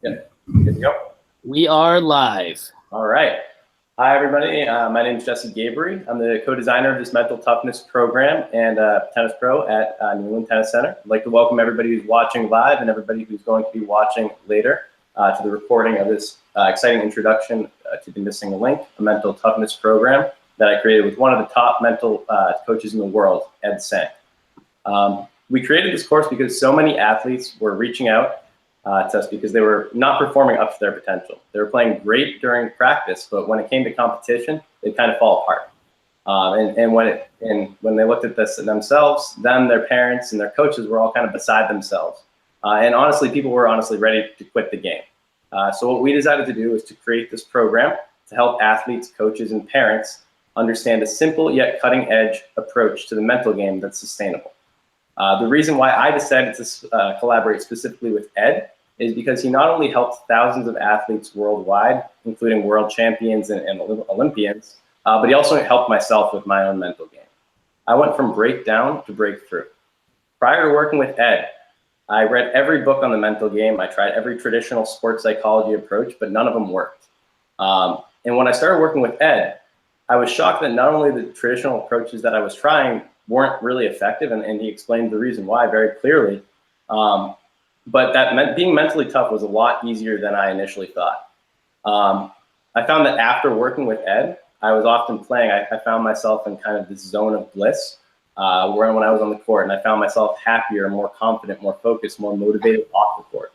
Good. Good to go. We are live. All right. Hi, everybody. My name is Jesse Gabriel. I'm the co-designer of this mental toughness program and tennis pro at New England Tennis Center. I'd like to welcome everybody who's watching live and everybody who's going to be watching later to the recording of this exciting introduction to the Missing Link, a mental toughness program that I created with one of the top mental coaches in the world, Ed Sang. We created this course because so many athletes were reaching out to us because they were not performing up to their potential. They were playing great during practice, but when it came to competition, they kind of fall apart. And when they looked at this themselves, their parents and their coaches were all kind of beside themselves. And honestly, people were honestly ready to quit the game. So what we decided to do was to create this program to help athletes, coaches, and parents understand a simple yet cutting-edge approach to the mental game that's sustainable. The reason why I decided to collaborate specifically with Ed is because he not only helped thousands of athletes worldwide, including world champions and Olympians, but he also helped myself with my own mental game. I went from breakdown to breakthrough. Prior to working with Ed, I read every book on the mental game. I tried every traditional sports psychology approach, but none of them worked. And when I started working with Ed, I was shocked that not only the traditional approaches that I was trying weren't really effective, and he explained the reason why very clearly, but that being mentally tough was a lot easier than I initially thought. I found that after working with Ed, I was often playing, I found myself in kind of this zone of bliss where when I was on the court, and I found myself happier, more confident, more focused, more motivated off the court.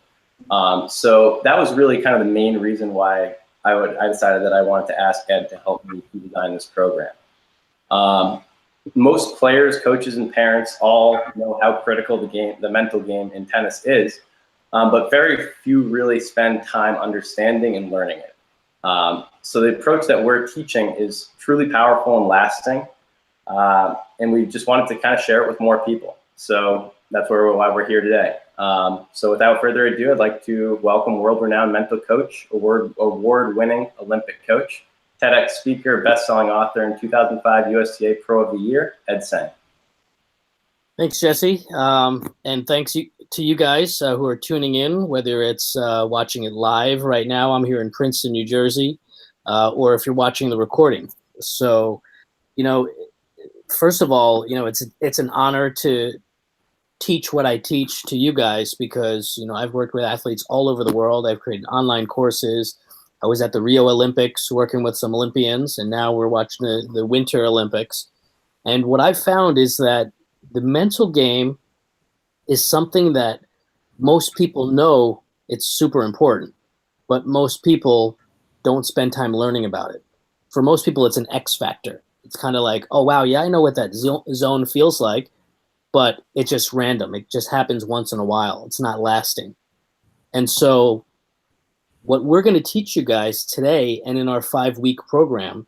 So that was really kind of the main reason why I decided that I wanted to ask Ed to help me design this program. Most players, coaches, and parents all know how critical the mental game in tennis is, but very few really spend time understanding and learning it. So the approach that we're teaching is truly powerful and lasting, and we just wanted to kind of share it with more people. So that's why we're here today. So without further ado, I'd like to welcome world-renowned mental coach, award-winning Olympic coach, TEDx speaker, best-selling author, and 2005 USTA Pro of the Year, Ed Sang. Thanks, Jesse. And thanks to you guys who are tuning in, whether it's watching it live right now. I'm here in Princeton, New Jersey, or if you're watching the recording. So, first of all, it's an honor to teach what I teach to you guys because, I've worked with athletes all over the world. I've created online courses. I was at the Rio Olympics working with some Olympians, and now we're watching the Winter Olympics. And what I've found is that the mental game is something that most people know it's super important, but most people don't spend time learning about it. For most people, it's an X factor. It's kind of like, oh, wow, yeah, I know what that zone feels like, but it's just random. It just happens once in a while. It's not lasting. And so what we're going to teach you guys today and in our 5-week program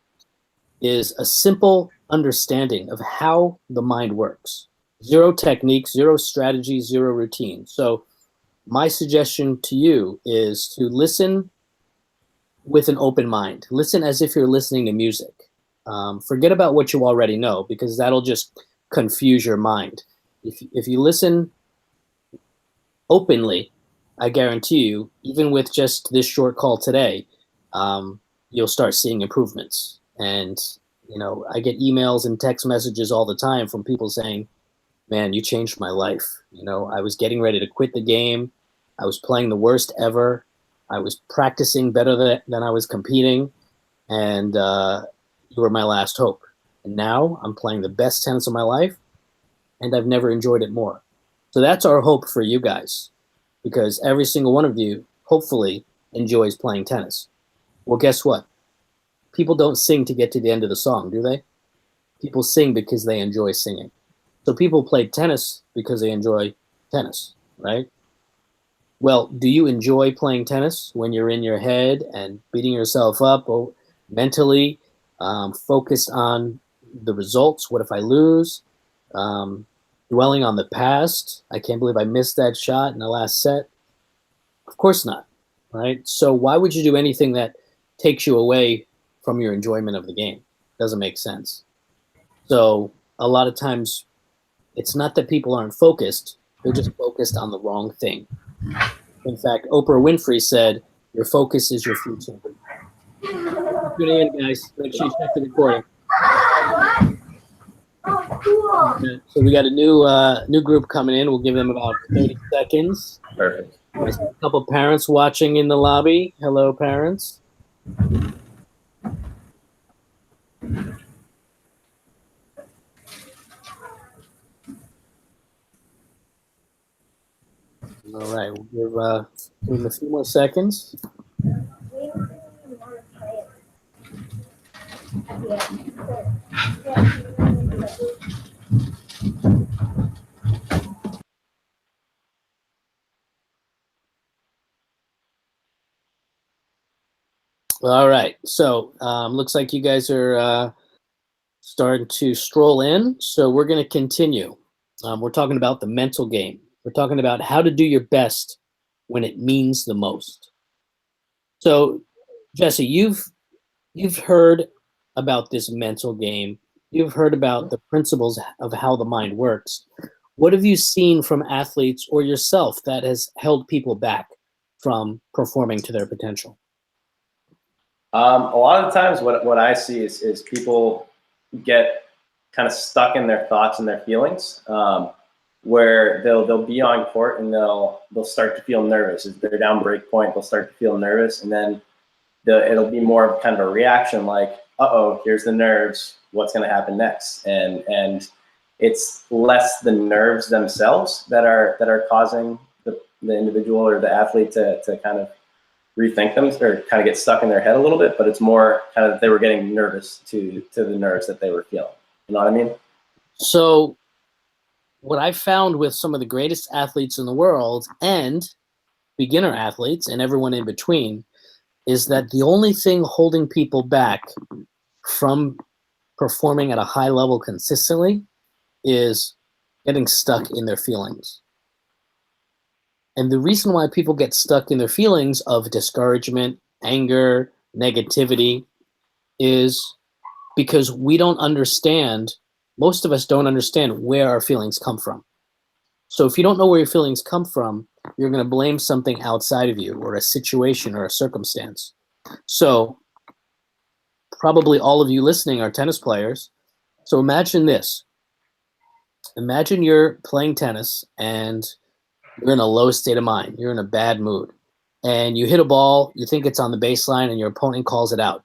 is a simple understanding of how the mind works. Zero technique, zero strategy, zero routine. So my suggestion to you is to listen with an open mind. Listen as if you're listening to music. Forget about what you already know because that'll just confuse your mind. If you listen openly, I guarantee you, even with just this short call today, you'll start seeing improvements. And, I get emails and text messages all the time from people saying, man, you changed my life. I was getting ready to quit the game. I was playing the worst ever. I was practicing better than I was competing. And you were my last hope. And now I'm playing the best tennis of my life. And I've never enjoyed it more. So that's our hope for you guys. Because every single one of you, hopefully, enjoys playing tennis. Well, guess what? People don't sing to get to the end of the song, do they? People sing because they enjoy singing. So people play tennis because they enjoy tennis, right? Well, do you enjoy playing tennis when you're in your head and beating yourself up mentally, focused on the results? What if I lose? Dwelling on the past. I can't believe I missed that shot in the last set. Of course not, right? So why would you do anything that takes you away from your enjoyment of the game? Doesn't make sense. So a lot of times it's not that people aren't focused. They're just focused on the wrong thing. In fact, Oprah Winfrey said, "Your focus is your future." Tuning in, guys. Make sure you check the recording. So we got a new group coming in. We'll give them about 30 seconds. Perfect. I see a couple parents watching in the lobby. Hello, parents. All right, we'll give them a few more seconds. All right, so looks like you guys are starting to stroll in. So we're going to continue. We're talking about the mental game. We're talking about how to do your best when it means the most. So, Jesse, you've heard about this mental game. You've heard about the principles of how the mind works. What have you seen from athletes or yourself that has held people back from performing to their potential? A lot of the times what I see is people get kind of stuck in their thoughts and their feelings, where they'll be on court and they'll start to feel nervous. If they're down break point, they'll start to feel nervous, and then it'll be more of kind of a reaction like, uh-oh, here's the nerves, what's going to happen next? And it's less the nerves themselves that are causing the individual or the athlete to kind of rethink them or kind of get stuck in their head a little bit, but it's more kind of they were getting nervous to the nerves that they were feeling. You know what I mean? So what I found with some of the greatest athletes in the world and beginner athletes and everyone in between is that the only thing holding people back from performing at a high level consistently is getting stuck in their feelings. And the reason why people get stuck in their feelings of discouragement, anger, negativity is because we don't understand, most of us don't understand where our feelings come from. So if you don't know where your feelings come from, you're going to blame something outside of you or a situation or a circumstance. So probably all of you listening are tennis players. So imagine this. Imagine you're playing tennis and you're in a low state of mind. You're in a bad mood. And you hit a ball, you think it's on the baseline, and your opponent calls it out.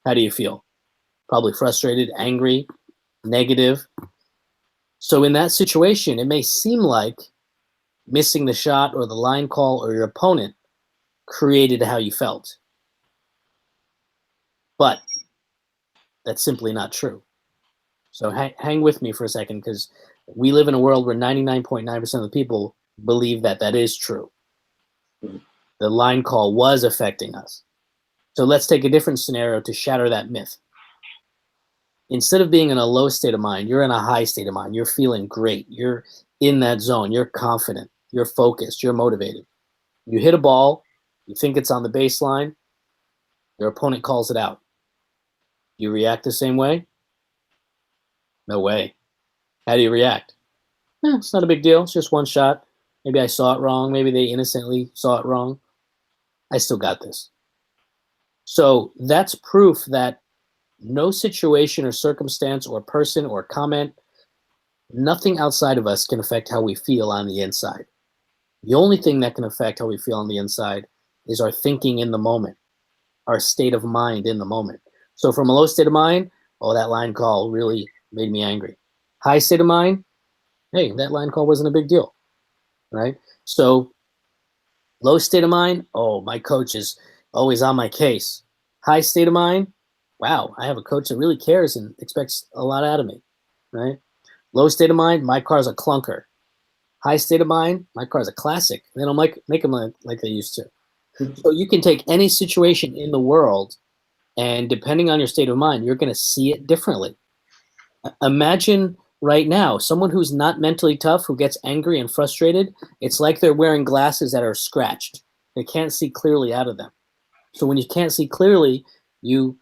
How do you feel? Probably frustrated, angry, negative. So in that situation, it may seem like missing the shot or the line call or your opponent created how you felt. But that's simply not true. So hang with me for a second, because we live in a world where 99.9% of the people believe that that is true. The line call was affecting us. So let's take a different scenario to shatter that myth. Instead of being in a low state of mind, you're in a high state of mind. You're feeling great. You're in that zone. You're confident. You're focused. You're motivated. You hit a ball. You think it's on the baseline. Your opponent calls it out. You react the same way? No way. How do you react? It's not a big deal. It's just one shot. Maybe I saw it wrong. Maybe they innocently saw it wrong. I still got this. So that's proof that no situation or circumstance or person or comment, nothing outside of us can affect how we feel on the inside. The only thing that can affect how we feel on the inside is our thinking in the moment, our state of mind in the moment. So from a low state of mind, oh, that line call really made me angry. High state of mind, hey, that line call wasn't a big deal, right? So low state of mind, oh, my coach is always on my case. High state of mind, wow, I have a coach that really cares and expects a lot out of me, right? Low state of mind, my car's a clunker. High state of mind, my car's a classic. They don't make them like they used to. So you can take any situation in the world, and depending on your state of mind, you're going to see it differently. Imagine right now, someone who's not mentally tough, who gets angry and frustrated, it's like they're wearing glasses that are scratched. They can't see clearly out of them. So when you can't see clearly, you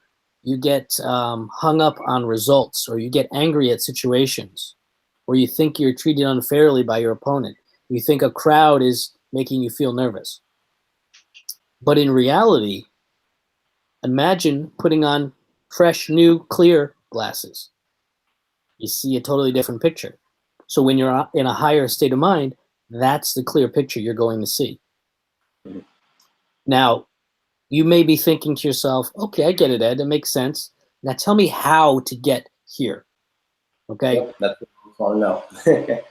get hung up on results, or you get angry at situations, or you think you're treated unfairly by your opponent. You think a crowd is making you feel nervous. But in reality, imagine putting on fresh, new, clear glasses. You see a totally different picture. So when you're in a higher state of mind, that's the clear picture you're going to see. Now, you may be thinking to yourself, okay, I get it, Ed. It makes sense. Now tell me how to get here. Okay? Yep, that's what I want to know.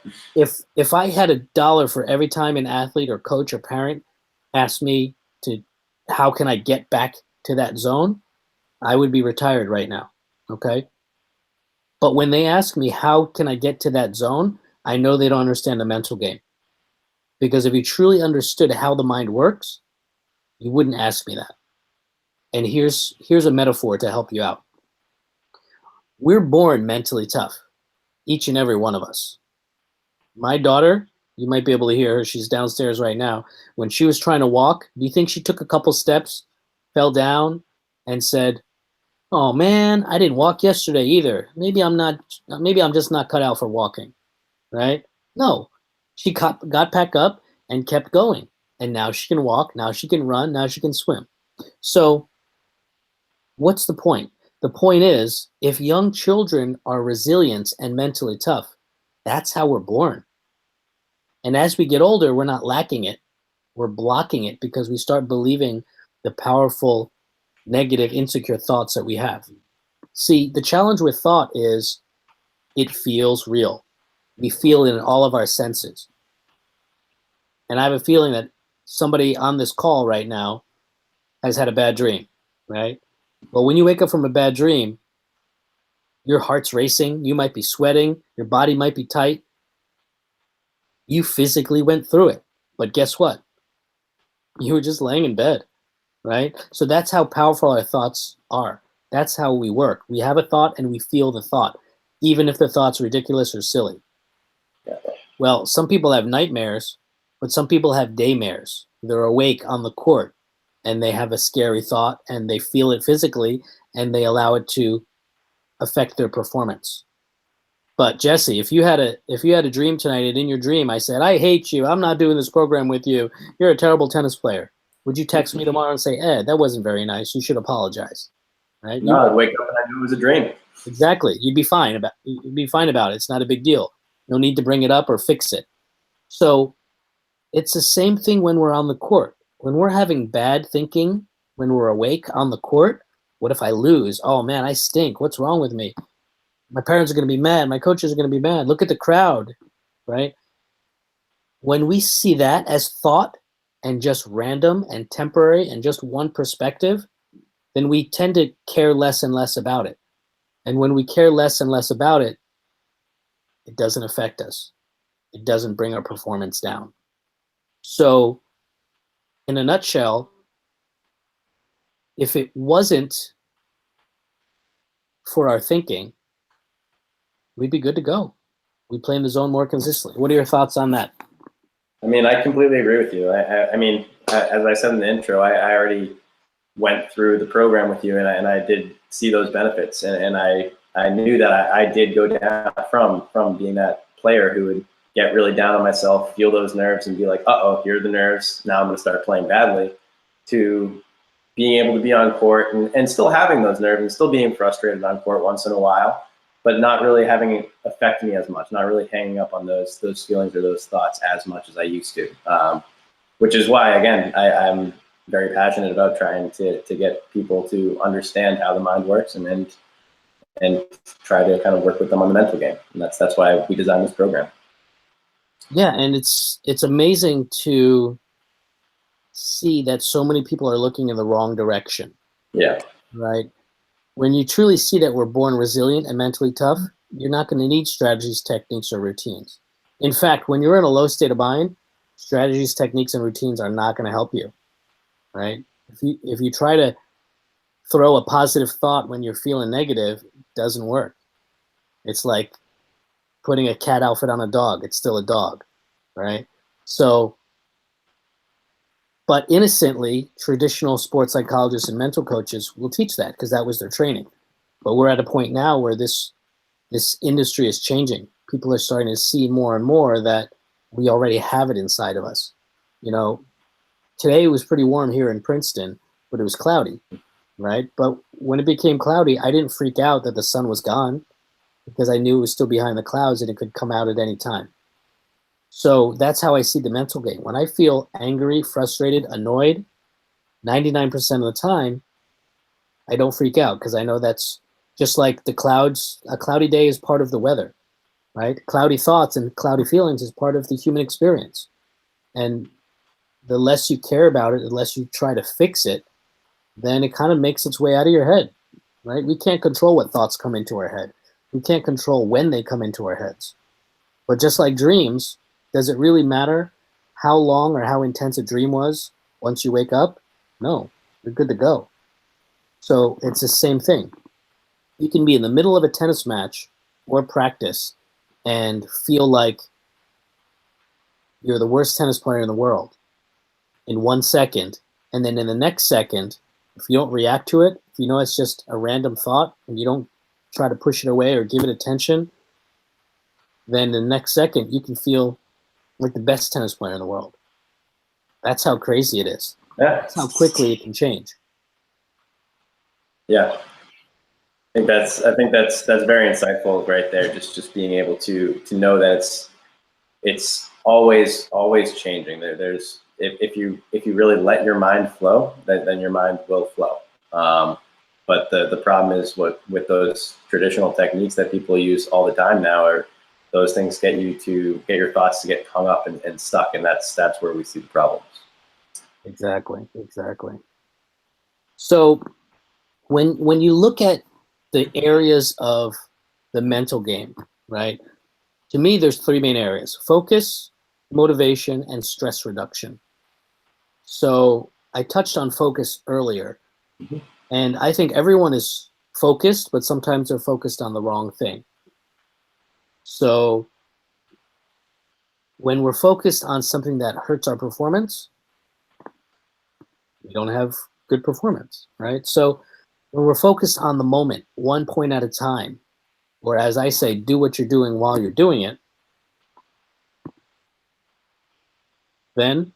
If I had $1 for every time an athlete or coach or parent asked me to how can I get back to that zone, I would be retired right now. Okay? But when they ask me how can I get to that zone, I know they don't understand the mental game. Because if you truly understood how the mind works, you wouldn't ask me that. And here's a metaphor to help you out. We're born mentally tough, each and every one of us. My daughter, you might be able to hear her, she's downstairs right now. When she was trying to walk, do you think she took a couple steps, fell down, and said, "Oh man, I didn't walk yesterday either. Maybe I'm just not cut out for walking," right? No, she got back up and kept going. And now she can walk, now she can run, now she can swim. So what's the point? The point is, if young children are resilient and mentally tough, that's how we're born. And as we get older, we're not lacking it. We're blocking it because we start believing the powerful, negative, insecure thoughts that we have. See, the challenge with thought is it feels real. We feel it in all of our senses. And I have a feeling that somebody on this call right now has had a bad dream, right? Well, when you wake up from a bad dream, your heart's racing, you might be sweating, your body might be tight. You physically went through it. But guess what? You were just laying in bed, right? So that's how powerful our thoughts are. That's how we work. We have a thought and we feel the thought, even if the thought's ridiculous or silly. Well, some people have nightmares, but some people have daymares. They're awake on the court and they have a scary thought and they feel it physically and they allow it to affect their performance. But Jesse, if you had a dream tonight and in your dream I said, "I hate you, I'm not doing this program with you, you're a terrible tennis player," would you text me tomorrow and say, "Ed, that wasn't very nice, you should apologize"? Right? No, I'd wake up and I knew it was a dream. Exactly. You'd be fine about it. It's not a big deal. No need to bring it up or fix it. So it's the same thing when we're on the court. When we're having bad thinking, when we're awake on the court, what if I lose? Oh man, I stink. What's wrong with me? My parents are going to be mad. My coaches are going to be mad. Look at the crowd, right? When we see that as thought and just random and temporary and just one perspective, then we tend to care less and less about it. And when we care less and less about it, it doesn't affect us. It doesn't bring our performance down. So, in a nutshell, if it wasn't for our thinking, we'd be good to go. We'd play in the zone more consistently. What are your thoughts on that? I mean, I completely agree with you. I mean, as I said in the intro, I already went through the program with you, and I did see those benefits, and I knew that I did go down from being that player who would get really down on myself, feel those nerves, and be like, "Uh-oh, here are the nerves. Now I'm going to start playing badly," to being able to be on court and still having those nerves and still being frustrated on court once in a while, but not really having it affect me as much, not really hanging up on those feelings or those thoughts as much as I used to, which is why, again, I'm very passionate about trying to get people to understand how the mind works and try to kind of work with them on the mental game. And that's why we designed this program. Yeah, and it's amazing to see that so many people are looking in the wrong direction. Yeah. Right? When you truly see that we're born resilient and mentally tough, you're not going to need strategies, techniques, or routines. In fact, when you're in a low state of mind, strategies, techniques, and routines are not going to help you. Right? If you try to throw a positive thought when you're feeling negative, it doesn't work. It's like putting a cat outfit on a dog. It's still a dog, right? So, but innocently, traditional sports psychologists and mental coaches will teach that because that was their training. But we're at a point now where this industry is changing. People are starting to see more and more that we already have it inside of us. You know, today it was pretty warm here in Princeton, but it was cloudy, right? But when it became cloudy, I didn't freak out that the sun was gone because I knew it was still behind the clouds and it could come out at any time. So that's how I see the mental game. When I feel angry, frustrated, annoyed, 99% of the time, I don't freak out because I know that's just like the clouds. A cloudy day is part of the weather, right? Cloudy thoughts and cloudy feelings is part of the human experience. And the less you care about it, the less you try to fix it, then it kind of makes its way out of your head, right? We can't control what thoughts come into our head. We can't control when they come into our heads. But just like dreams, does it really matter how long or how intense a dream was once you wake up? No, you're good to go. So it's the same thing. You can be in the middle of a tennis match or practice and feel like you're the worst tennis player in the world in 1 second. And then in the next second, if you don't react to it, if you know it's just a random thought and you don't try to push it away or give it attention, then the next second you can feel like the best tennis player in the world. That's how crazy it is. Yeah. That's how quickly it can change. Yeah. I think that's very insightful right there. Just being able to know that it's always changing. There's if you really let your mind flow, then your mind will flow. But the problem is with those traditional techniques that people use all the time now are those things get your thoughts to get hung up and stuck, and that's where we see the problems. Exactly. So when you look at the areas of the mental game, right? To me, there's three main areas: focus, motivation, and stress reduction. So I touched on focus earlier, and I think everyone is focused, but sometimes they're focused on the wrong thing. So when we're focused on something that hurts our performance, we don't have good performance, right? So when we're focused on the moment, 1 point at a time, or as I say, do what you're doing while you're doing it, then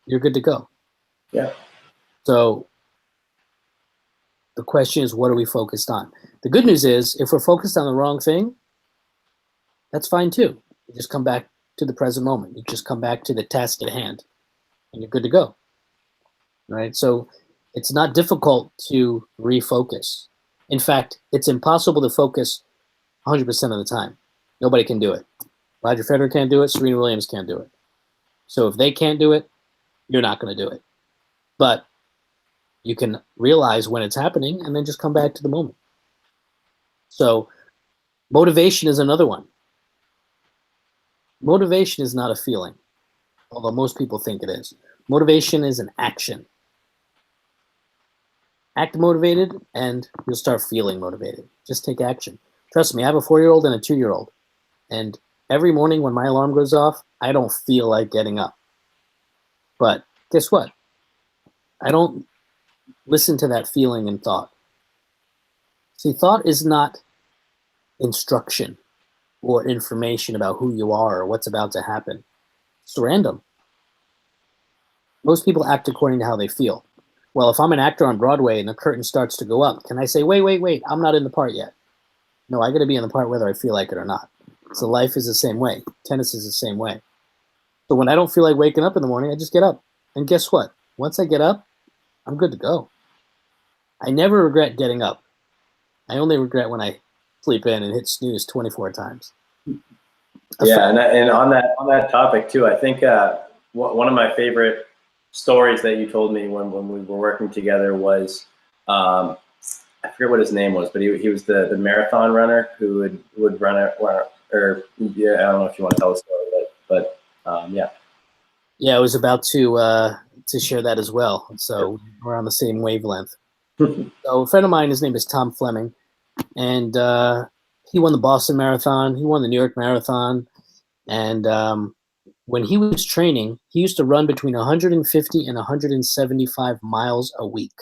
you're good to go. Yeah. So the question is, what are we focused on? The good news is, if we're focused on the wrong thing, that's fine too. You just come back to the present moment. You just come back to the task at hand, and you're good to go. Right? So it's not difficult to refocus. In fact, it's impossible to focus 100% of the time. Nobody can do it. Roger Federer can't do it. Serena Williams can't do it. So if they can't do it, you're not going to do it. But you can realize when it's happening and then just come back to the moment. So motivation is another one. Motivation is not a feeling, although most people think it is. Motivation is an action. Act motivated and you'll start feeling motivated. Just take action. Trust me, I have a 4-year-old and a 2-year-old. And every morning when my alarm goes off, I don't feel like getting up. But guess what? I don't listen to that feeling and thought. See, thought is not instruction or information about who you are or what's about to happen. It's random. Most people act according to how they feel. Well, if I'm an actor on Broadway and the curtain starts to go up, can I say, wait, I'm not in the part yet? No, I got to be in the part whether I feel like it or not. So life is the same way. Tennis is the same way. So when I don't feel like waking up in the morning, I just get up. And guess what? Once I get up, I'm good to go. I never regret getting up. I only regret when I sleep in and hit snooze 24 times. Yeah, and on that topic too, I think one of my favorite stories that you told me when we were working together was I forget what his name was, but he was the marathon runner who would run it or yeah, I don't know if you want to tell the story, but yeah. Yeah, I was about to share that as well. So we're on the same wavelength. So a friend of mine, his name is Tom Fleming, and he won the Boston Marathon. He won the New York Marathon. And when he was training, he used to run between 150 and 175 miles a week.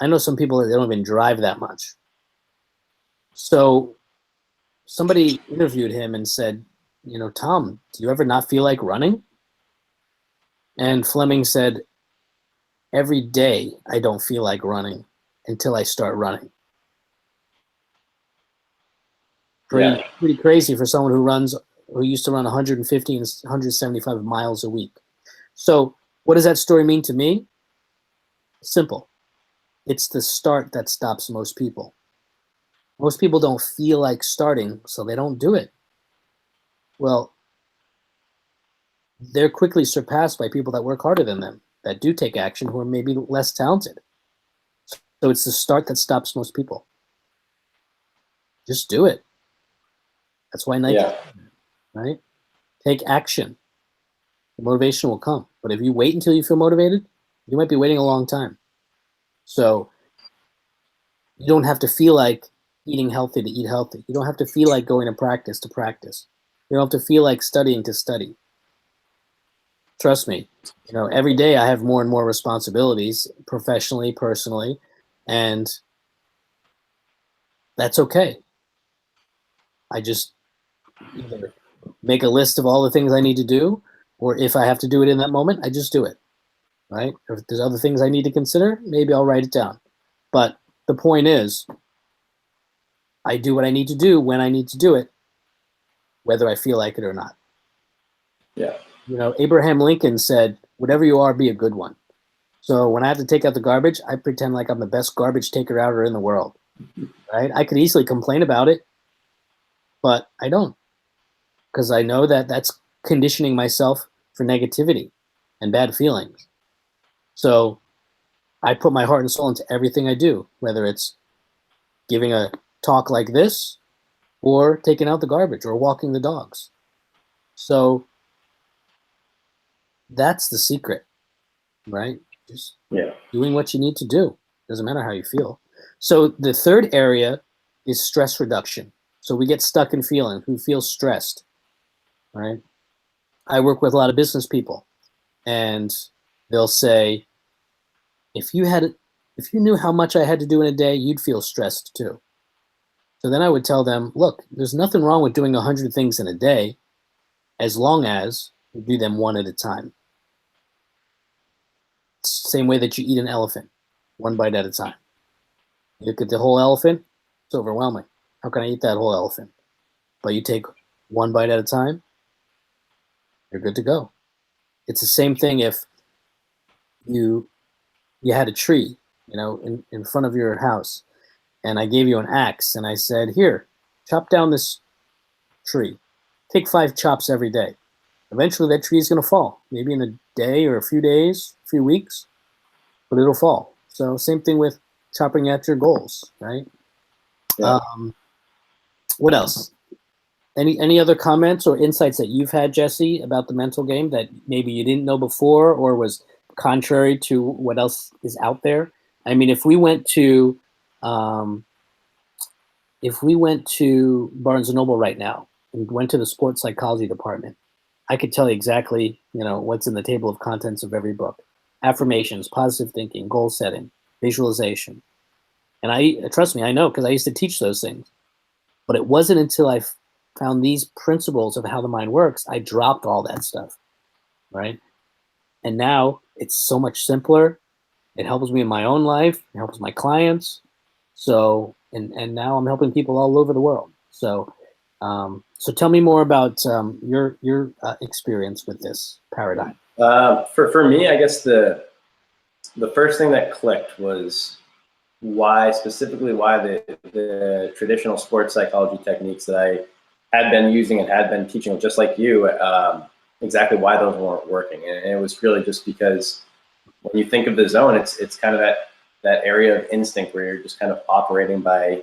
I know some people that they don't even drive that much. So somebody interviewed him and said, Tom, do you ever not feel like running? And Fleming said, every day I don't feel like running until I start running. Pretty crazy for someone who used to run 150 and 175 miles a week. So what does that story mean to me? Simple. It's the start that stops most people. Most people don't feel like starting, so they don't do it. Well, they're quickly surpassed by people that work harder than them, that do take action, who are maybe less talented. So it's the start that stops most people. Just do it. That's why Nike, right? Take action. The motivation will come. But if you wait until you feel motivated, you might be waiting a long time. So you don't have to feel like eating healthy to eat healthy. You don't have to feel like going to practice. You don't have to feel like studying to study. Trust me, every day I have more and more responsibilities professionally, personally, and that's okay. I just either make a list of all the things I need to do, or if I have to do it in that moment, I just do it, right? If there's other things I need to consider, maybe I'll write it down. But the point is, I do what I need to do when I need to do it, whether I feel like it or not. Yeah. Abraham Lincoln said, whatever you are, be a good one. So when I have to take out the garbage, I pretend like I'm the best garbage taker outer in the world, right? I could easily complain about it, but I don't, because I know that that's conditioning myself for negativity and bad feelings. So I put my heart and soul into everything I do, whether it's giving a talk like this or taking out the garbage or walking the dogs. So that's the secret, right? Just doing what you need to do. Doesn't matter how you feel. So the third area is stress reduction. So we get stuck in who feel stressed, right? I work with a lot of business people, and they'll say, if you knew how much I had to do in a day, you'd feel stressed too. So then I would tell them, look, there's nothing wrong with doing 100 things in a day, as long as you do them one at a time. It's the same way that you eat an elephant, one bite at a time. You look at the whole elephant, it's overwhelming. How can I eat that whole elephant? But you take one bite at a time, you're good to go. It's the same thing if you had a tree, in front of your house, and I gave you an axe, and I said, here, chop down this tree. Take 5 chops every day. Eventually that tree is going to fall, maybe in a day or a few days, a few weeks, but it'll fall. So same thing with chopping at your goals, right? Yeah. What else? Any other comments or insights that you've had, Jesse, about the mental game that maybe you didn't know before or was contrary to what else is out there? I mean, if we went to Barnes & Noble right now and went to the sports psychology department, I could tell you exactly, what's in the table of contents of every book. Affirmations, positive thinking, goal setting, visualization. And trust me, I know, because I used to teach those things. But it wasn't until I found these principles of how the mind works, I dropped all that stuff, right? And now it's so much simpler. It helps me in my own life. It helps my clients. So, and now I'm helping people all over the world. So, so tell me more about your experience with this paradigm. For me, I guess the first thing that clicked was why the traditional sports psychology techniques that I had been using and had been teaching, just like you, exactly why those weren't working. And it was really just because when you think of the zone, it's kind of that area of instinct where you're just kind of operating by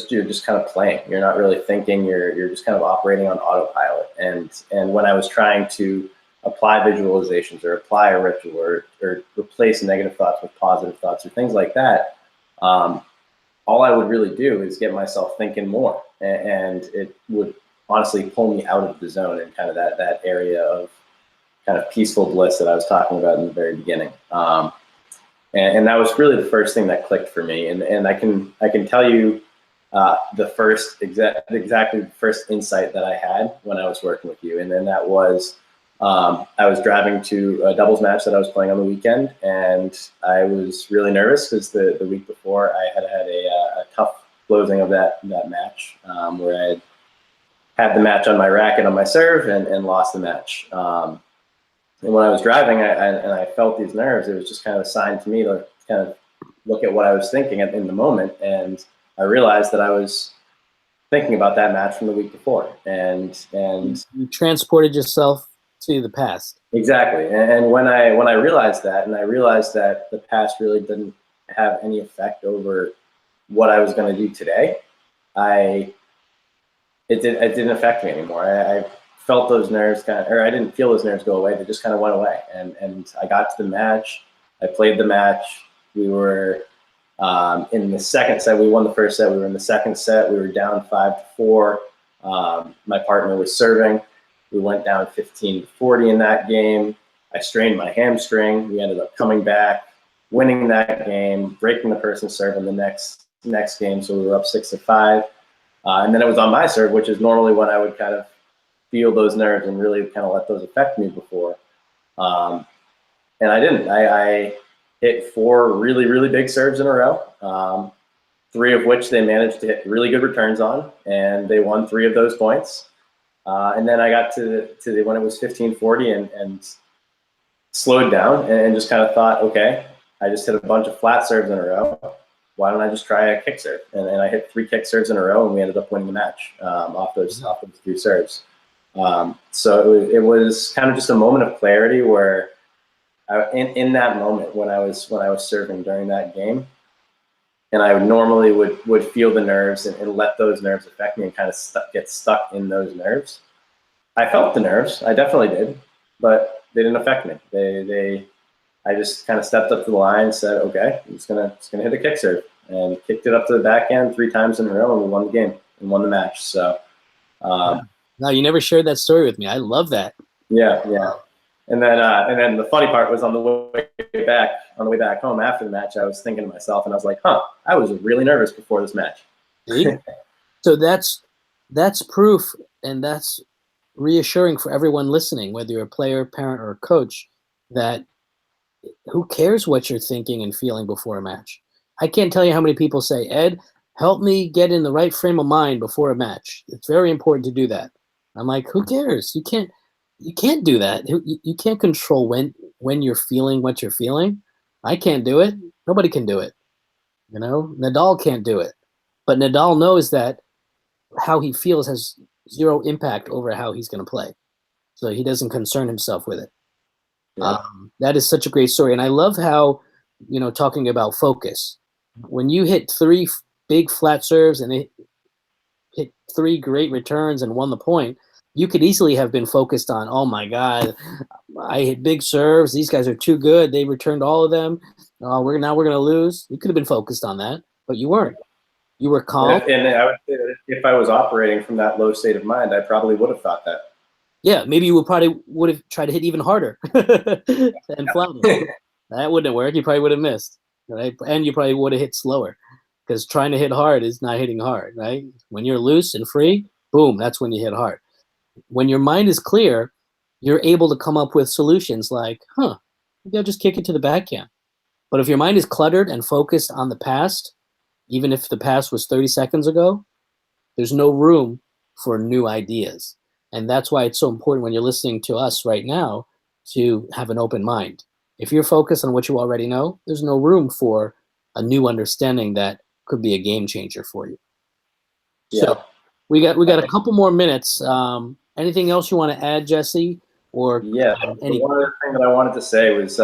you're just kind of playing. You're not really thinking. You're just kind of operating on autopilot. And when I was trying to apply visualizations or apply a ritual or replace negative thoughts with positive thoughts or things like that, all I would really do is get myself thinking more, and it would honestly pull me out of the zone and kind of that area of kind of peaceful bliss that I was talking about in the very beginning. And that was really the first thing that clicked for me. And I can tell you exactly the first insight that I had when I was working with you. And then that was I was driving to a doubles match that I was playing on the weekend, and I was really nervous because the week before I had a tough closing of that match, where I had the match on my racket on my serve and lost the match. And when I was driving, I felt these nerves. It was just kind of a sign to me to kind of look at what I was thinking in the moment, and I realized that I was thinking about that match from the week before, and you transported yourself to the past. Exactly. And when I realized that, and I realized that the past really didn't have any effect over what I was going to do today, it didn't affect me anymore. I felt those nerves or I didn't feel those nerves go away. They just kind of went away. And I got to the match. I played the match. We were in the second set. We won the first set. We were in the second set. We were down 5-4. My partner was serving. We went down 15-40 in that game. I strained my hamstring. We ended up coming back, winning that game, breaking the person's serve in the next game. So we were up 6-5. And then it was on my serve, which is normally when I would kind of feel those nerves and really kind of let those affect me before. And I didn't. I hit 4 really, really big serves in a row, 3 of which they managed to hit really good returns on, and they won 3 of those points. And then I got to when it was 15-40 and slowed down and just kind of thought, okay, I just hit a bunch of flat serves in a row. Why don't I just try a kick serve? And I hit 3 kick serves in a row, and we ended up winning the match off those 3 serves. So it was kind of just a moment of clarity where in that moment when I was serving during that game, and I normally would feel the nerves and let those nerves affect me and kind of get stuck in those nerves. I felt the nerves, I definitely did, but they didn't affect me. I just kind of stepped up to the line and said, okay, I'm just gonna hit a kick serve, and kicked it up to the backhand 3 times in a row, and we won the game and won the match. So, no, you never shared that story with me. I love that. Yeah. And then the funny part was on the way back home after the match, I was thinking to myself, and I was like, I was really nervous before this match. So that's proof, and that's reassuring for everyone listening, whether you're a player, parent, or a coach, that who cares what you're thinking and feeling before a match. I can't tell you how many people say, Ed, help me get in the right frame of mind before a match. It's very important to do that. I'm like, who cares? You can't do that. You can't control when you're feeling what you're feeling. I can't do it. Nobody can do it. Nadal can't do it. But Nadal knows that how he feels has 0 impact over how he's going to play. So he doesn't concern himself with it. Yeah. That is such a great story. And I love how, talking about focus, when you hit 3 big flat serves and they hit 3 great returns and won the point, you could easily have been focused on, oh my God, I hit big serves. These guys are too good. They returned all of them. We're going to lose. You could have been focused on that, but you weren't. You were calm. And I would say that if I was operating from that low state of mind, I probably would have thought that. Yeah, maybe you would have tried to hit even harder and flounder. That wouldn't have worked. You probably would have missed, right? And you probably would have hit slower, because trying to hit hard is not hitting hard, right? When you're loose and free, boom, that's when you hit hard. When your mind is clear, you're able to come up with solutions like, maybe I'll just kick it to the backhand. But if your mind is cluttered and focused on the past, even if the past was 30 seconds ago, there's no room for new ideas. And that's why it's so important when you're listening to us right now to have an open mind. If you're focused on what you already know, there's no room for a new understanding that could be a game changer for you. Yeah. So we got a couple more minutes. Anything else you want to add, Jesse? Or yeah, one other thing that I wanted to say was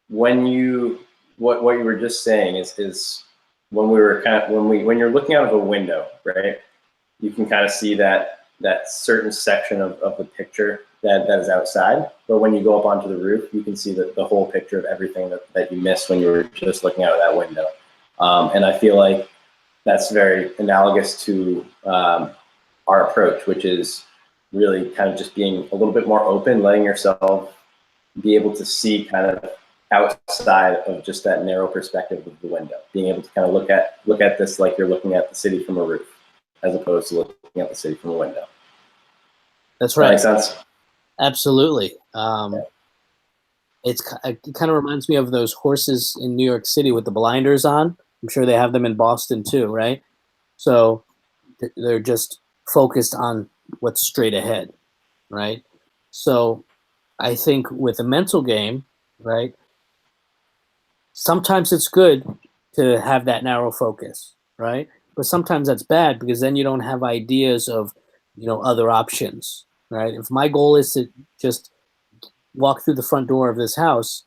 what you were just saying is when you're looking out of a window, right? You can kind of see that certain section of the picture that is outside. But when you go up onto the roof, you can see the whole picture of everything that you missed when you were just looking out of that window. And I feel like that's very analogous to our approach, which is really kind of just being a little bit more open, letting yourself be able to see kind of outside of just that narrow perspective of the window, being able to kind of look at this like you're looking at the city from a roof, as opposed to looking at the city from a window. That's right. Does that make sense? Absolutely. Yeah. It kind of reminds me of those horses in New York City with the blinders on. I'm sure they have them in Boston too, right? So they're just focused on what's straight ahead, right? So I think with a mental game, right, sometimes it's good to have that narrow focus, right? But sometimes that's bad because then you don't have ideas of, other options, right? If my goal is to just walk through the front door of this house,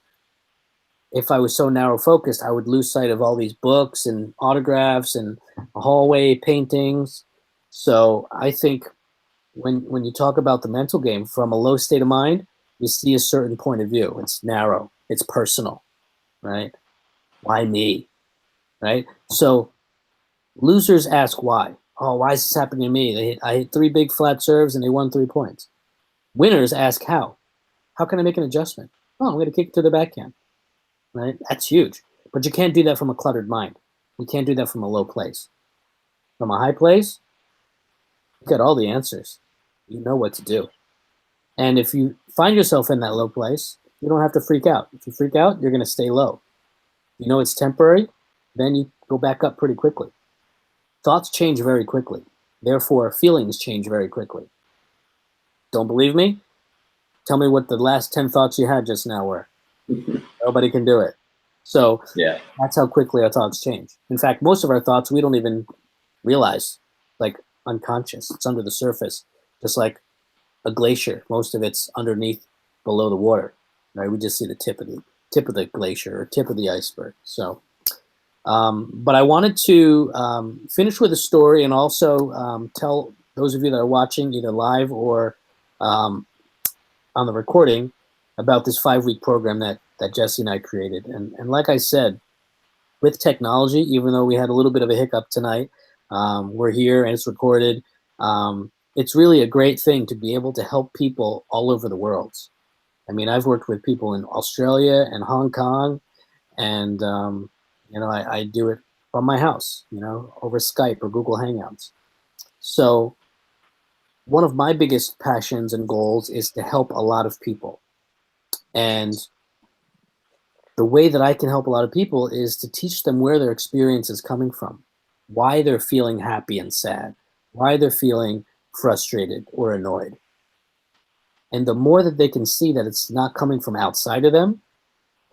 if I was so narrow focused, I would lose sight of all these books and autographs and hallway paintings. So I think when you talk about the mental game from a low state of mind, you see a certain point of view. It's narrow, it's personal, right? Why me? Right? So losers ask why. Oh, why is this happening to me? I hit three big flat serves and they won 3 points. Winners ask how. How can I make an adjustment? Oh, I'm going to kick it to the backhand. Right? That's huge. But you can't do that from a cluttered mind. You can't do that from a low place. From a high place, you got all the answers. You know what to do. And if you find yourself in that low place, you don't have to freak out. If you freak out, you're going to stay low. You know it's temporary, then you go back up pretty quickly. Thoughts change very quickly. Therefore, feelings change very quickly. Don't believe me? Tell me what the last 10 thoughts you had just now were. Nobody can do it. So Yeah. that's how quickly our thoughts change. In fact, most of our thoughts we don't even realize, like unconscious. It's under the surface, just like a glacier. Most of it's underneath, below the water. Right? We just see the tip of the glacier or tip of the iceberg. So, but I wanted to finish with a story and also tell those of you that are watching either live or on the recording about this 5-week program that Jesse and I created. And like I said, with technology, even though we had a little bit of a hiccup tonight, we're here and it's recorded. It's really a great thing to be able to help people all over the world. I mean, I've worked with people in Australia and Hong Kong, and I do it from my house, over Skype or Google Hangouts. So one of my biggest passions and goals is to help a lot of people. And the way that I can help a lot of people is to teach them where their experience is coming from, why they're feeling happy and sad, why they're feeling frustrated or annoyed. And the more that they can see that it's not coming from outside of them,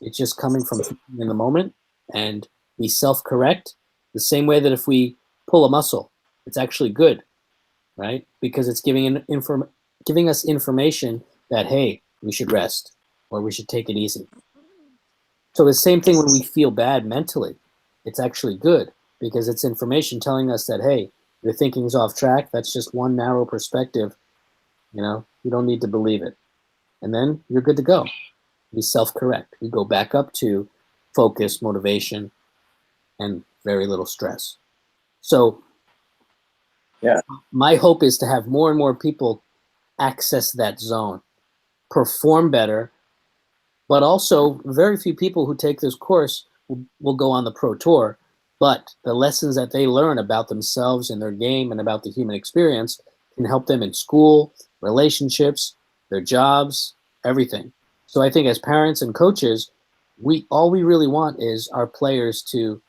it's just coming from in the moment, and we self-correct the same way that if we pull a muscle, it's actually good, right? Because it's giving us information that, hey, we should rest or we should take it easy. So the same thing when we feel bad mentally, it's actually good because it's information telling us that, hey, your thinking's off track. That's just one narrow perspective. You don't need to believe it. And then you're good to go. We self-correct. We go back up to focus, motivation, and very little stress. So Yeah. my hope is to have more and more people access that zone, perform better, but also very few people who take this course will go on the pro tour. But the lessons that they learn about themselves and their game and about the human experience can help them in school, relationships, their jobs, everything. So I think as parents and coaches, all we really want is our players to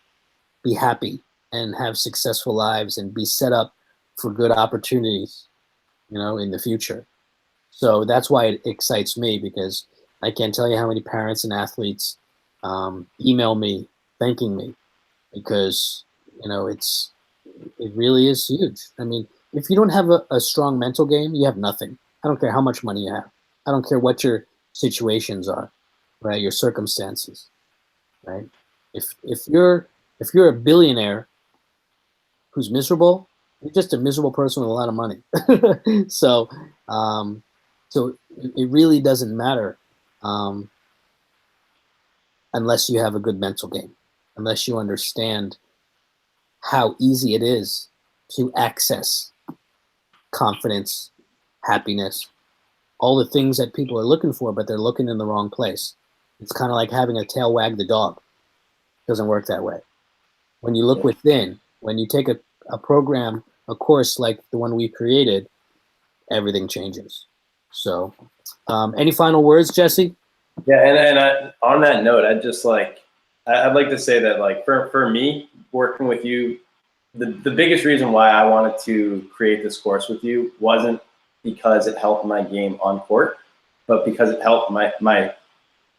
be happy and have successful lives and be set up for good opportunities, in the future. So that's why it excites me, because I can't tell you how many parents and athletes email me thanking me, because it really is huge. I mean, if you don't have a strong mental game, you have nothing. I don't care how much money you have. I don't care what your situations are, right? Your circumstances, right? If you're a billionaire who's miserable, you're just a miserable person with a lot of money. So, so it really doesn't matter unless you have a good mental game, unless you understand how easy it is to access confidence, happiness, all the things that people are looking for, but they're looking in the wrong place. It's kind of like having a tail wag the dog. It doesn't work that way. When you look within, when you take a course like the one we created, everything changes. So Any final words, Jesse? Yeah, on that note, I'd like to say that like for me working with you, the biggest reason why I wanted to create this course with you wasn't because it helped my game on court, but because it helped my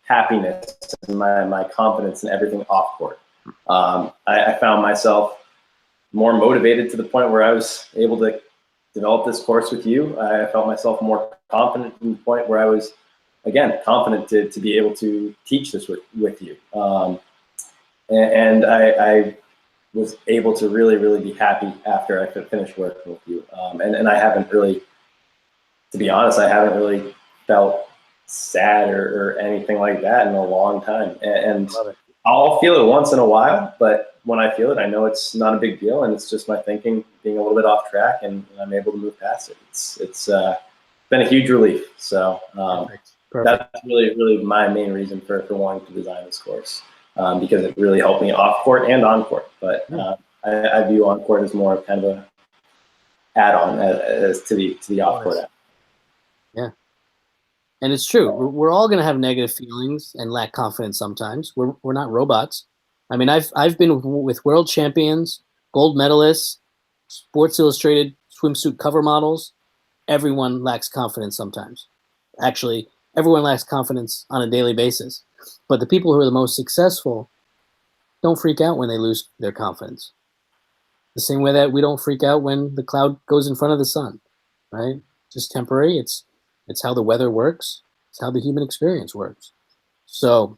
happiness and my confidence and everything off court. I found myself more motivated to the point where I was able to develop this course with you. I felt myself more confident to the point where I was, again, confident to be able to teach this with you. And I was able to really be happy after I finished working with you. And I haven't really, to be honest, I haven't really felt sad or anything like that in a long time. And I'll feel it once in a while, but when I feel it, I know it's not a big deal, and it's just my thinking being a little bit off track, and I'm able to move past it. It's been a huge relief. So Perfect. That's really my main reason for wanting to design this course, because it really helped me off court and on court. But I view on court as more of kind of a add-on as to the off court. Yeah. And it's true. We're all going to have negative feelings and lack confidence sometimes. We're not robots. I mean, I've been with world champions, gold medalists, Sports Illustrated swimsuit cover models. Everyone lacks confidence sometimes. Actually, everyone lacks confidence on a daily basis. But the people who are the most successful don't freak out when they lose their confidence. The same way that we don't freak out when the cloud goes in front of the sun, right? Just temporary. It's how the weather works. It's how the human experience works. So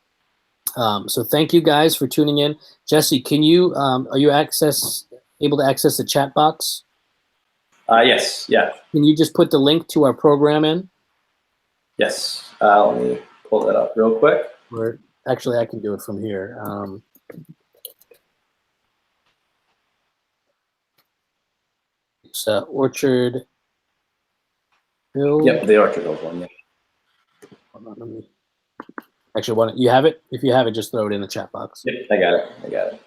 thank you guys for tuning in. Jesse, can you are you able to access the chat box? Yes. Yeah. Can you just put the link to our program in? Yes. Let me pull that up real quick. Or actually, I can do it from here. It's Orchard Hill. Yep, the Orchard Hill one. Yeah. Hold on, let me. Actually, you have it? If you have it, just throw it in the chat box. Yep, I got it.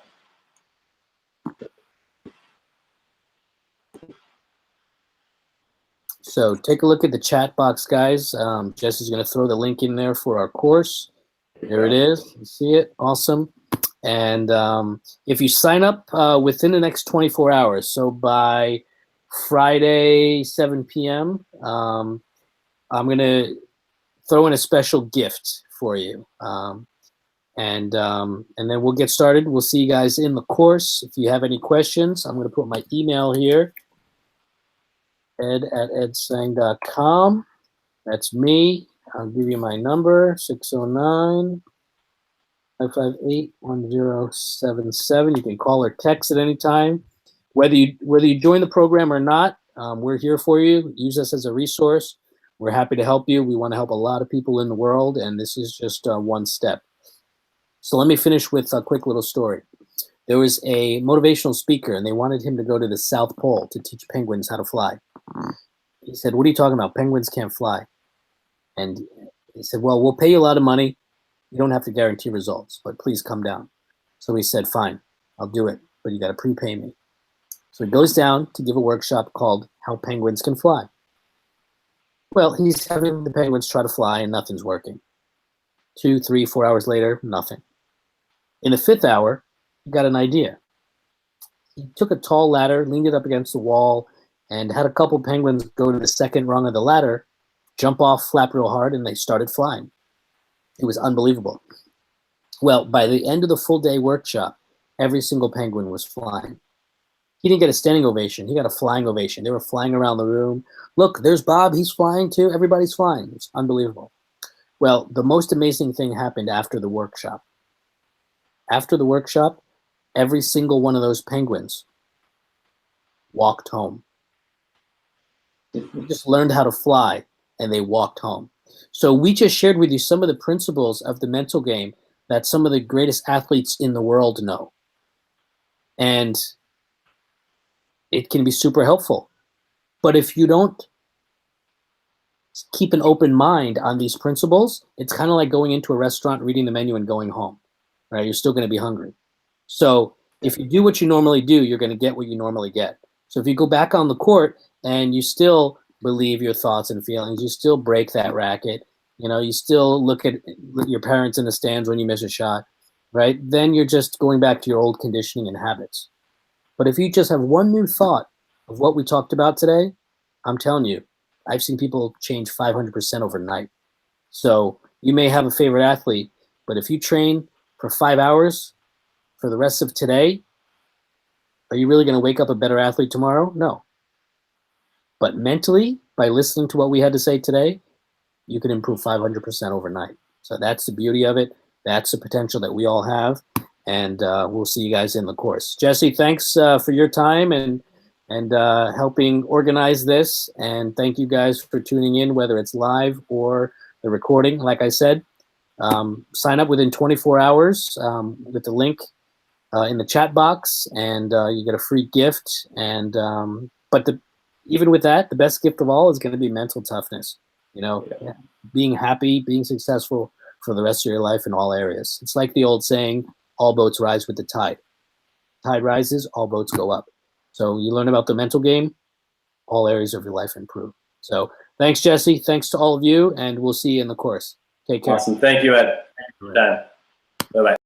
So take a look at the chat box, guys. Jesse's going to throw the link in there for our course. There it is. You see it? Awesome. And if you sign up within the next 24 hours, so by Friday, 7 p.m., I'm going to throw in a special gift for you. And then we'll get started. We'll see you guys in the course. If you have any questions, I'm going to put my email here, ed@edsang.com. That's me. I'll give you my number, 609-558-1077. You can call or text at any time. Whether you join the program or not, we're here for you. Use us as a resource. We're happy to help you. We want to help a lot of people in the world, and this is just one step. So let me finish with a quick little story. There was a motivational speaker, and they wanted him to go to the South Pole to teach penguins how to fly. He said, "What are you talking about? Penguins can't fly." And he said, "Well, we'll pay you a lot of money. You don't have to guarantee results, but please come down." So he said, "Fine, I'll do it, but you got to prepay me." So he goes down to give a workshop called How Penguins Can Fly. Well, he's having the penguins try to fly, and nothing's working. 2, 3, 4 hours later, nothing. In the 5th hour, he got an idea. He took a tall ladder, leaned it up against the wall, and had a couple penguins go to the second rung of the ladder, jump off, flap real hard, and they started flying. It was unbelievable. Well, by the end of the full day workshop, every single penguin was flying. He didn't get a standing ovation. He got a flying ovation. They were flying around the room. Look, there's Bob. He's flying too. Everybody's flying. It's unbelievable. Well, the most amazing thing happened after the workshop. After the workshop, every single one of those penguins walked home. They just learned how to fly, and they walked home. So we just shared with you some of the principles of the mental game that some of the greatest athletes in the world know. And it can be super helpful. But if you don't keep an open mind on these principles, it's kind of like going into a restaurant, reading the menu, and going home. Right? You're still going to be hungry. So if you do what you normally do, you're going to get what you normally get. So if you go back on the court and you still believe your thoughts and feelings. You still break that racket. You know, you still look at your parents in the stands when you miss a shot, right? Then you're just going back to your old conditioning and habits. But if you just have one new thought of what we talked about today, I'm telling you, I've seen people change 500% overnight. So you may have a favorite athlete, but if you train for 5 hours for the rest of today, are you really going to wake up a better athlete tomorrow? No. But mentally, by listening to what we had to say today, you can improve 500% overnight. So that's the beauty of it. That's the potential that we all have. And we'll see you guys in the course. Jesse, thanks for your time and helping organize this. And thank you guys for tuning in, whether it's live or the recording. Like I said, sign up within 24 hours with the link in the chat box, and you get a free gift. And but even with that, the best gift of all is going to be mental toughness. You know, being happy, being successful for the rest of your life in all areas. It's like the old saying, all boats rise with the tide. Tide rises, all boats go up. So you learn about the mental game, all areas of your life improve. So thanks, Jesse. Thanks to all of you, and we'll see you in the course. Take care. Awesome. Thank you, Ed. Thank you for your time. Bye-bye.